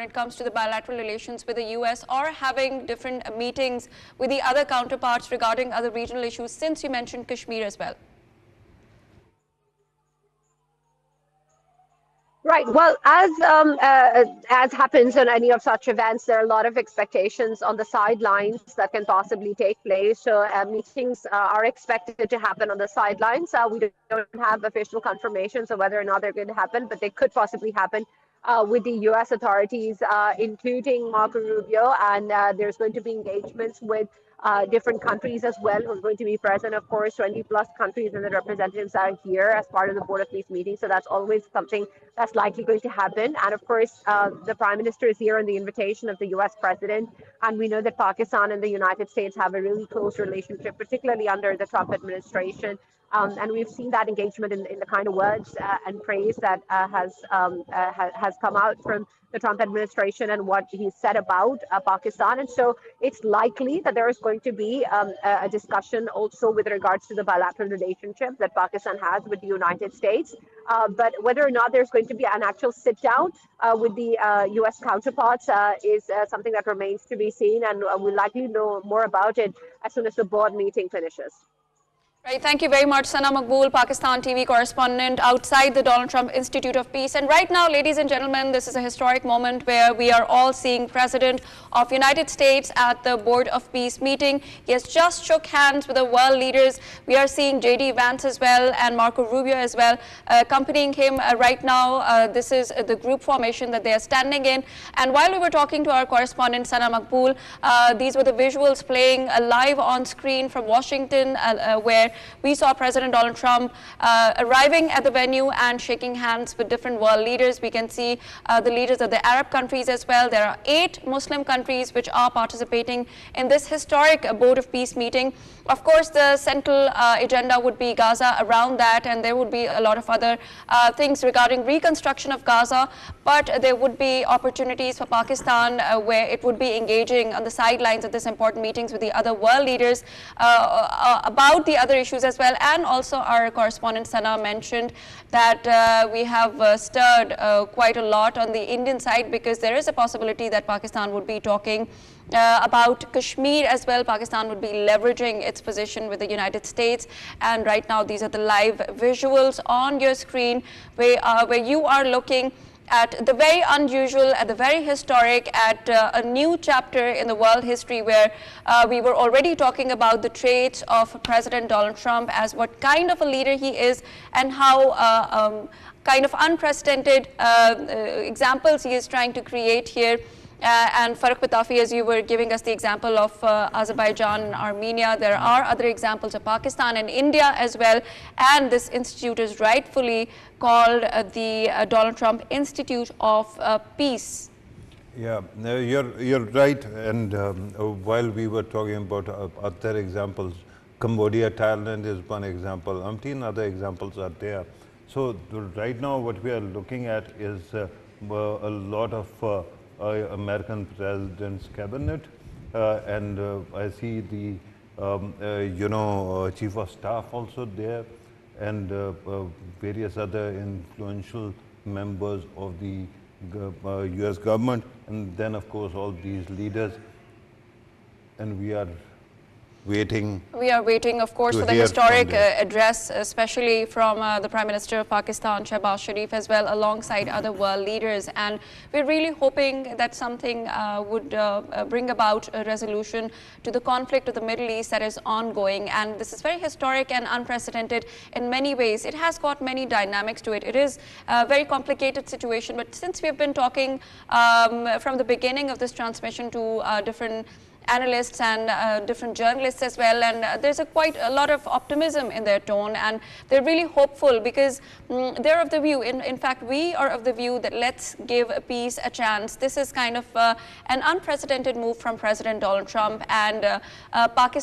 it comes to the bilateral relations with the US or having different meetings with the other counterparts regarding other regional issues, since you mentioned Kashmir as well? Right. Well, as happens in any of such events, there are a lot of expectations on the sidelines that can possibly take place. So meetings are expected to happen on the sidelines. We don't have official confirmations of whether or not they're going to happen, but they could possibly happen with the U.S. authorities, including Marco Rubio, and there's going to be engagements with different countries as well who are going to be present. Of course, 20 plus countries and the representatives are here as part of the Board of Peace meeting. So that's always something that's likely going to happen. And of course, the Prime Minister is here on the invitation of the US President. And we know that Pakistan and the United States have a really close relationship, particularly under the Trump administration. And we've seen that engagement in the kind of words and praise that has come out from the Trump administration and what he said about Pakistan. And so it's likely that there is going to be a discussion also with regards to the bilateral relationship that Pakistan has with the United States. But whether or not there's going to be an actual sit down with the US counterparts is something that remains to be seen. And we'll likely know more about it as soon as the board meeting finishes. Right, thank you very much, Sana Maqbool, Pakistan TV correspondent outside the Donald Trump Institute of Peace. And right now, ladies and gentlemen, this is a historic moment where we are all seeing President of United States at the Board of Peace meeting. He has just shook hands with the world leaders. We are seeing J.D. Vance as well and Marco Rubio as well accompanying him right now. This is the group formation that they are standing in. And while we were talking to our correspondent, Sana Maqbool, these were the visuals playing live on screen from Washington where we saw President Donald Trump arriving at the venue and shaking hands with different world leaders. We can see the leaders of the Arab countries as well. There are 8 Muslim countries which are participating in this historic Board of Peace meeting. Of course, the central agenda would be Gaza around that, and there would be a lot of other things regarding reconstruction of Gaza, but there would be opportunities for Pakistan where it would be engaging on the sidelines of this important meetings with the other world leaders about the other issues as well. And also our correspondent Sana mentioned that we have stirred quite a lot on the Indian side, because there is a possibility that Pakistan would be talking about Kashmir as well. Pakistan would be leveraging its position with the United States. And right now, these are the live visuals on your screen where you are looking at the very unusual, at the very historic, at a new chapter in the world history where we were already talking about the traits of President Donald Trump, as what kind of a leader he is and how kind of unprecedented examples he is trying to create here. And Farooq Patafi, as you were giving us the example of Azerbaijan and Armenia, there are other examples of Pakistan and India as well. And this institute is rightfully called the Donald Trump Institute of Peace. Yeah, you're right. And while we were talking about other examples, Cambodia, Thailand is one example. Umpteen other examples are there. So right now what we are looking at is a lot of American President's cabinet, and I see the Chief of Staff also there, and various other influential members of the US government, and then of course all these leaders, and we are waiting. We are waiting, of course, for the historic address, especially from the Prime Minister of Pakistan, Shehbaz Sharif, as well, alongside other world leaders. And we're really hoping that something would bring about a resolution to the conflict of the Middle East that is ongoing. And this is very historic and unprecedented in many ways. It has got many dynamics to it. It is a very complicated situation. But since we've been talking from the beginning of this transmission to different analysts and different journalists as well, and there's quite a lot of optimism in their tone, and they're really hopeful because they're of the view, in fact we are of the view that let's give peace a chance. This is kind of an unprecedented move from President Donald Trump, and Pakistan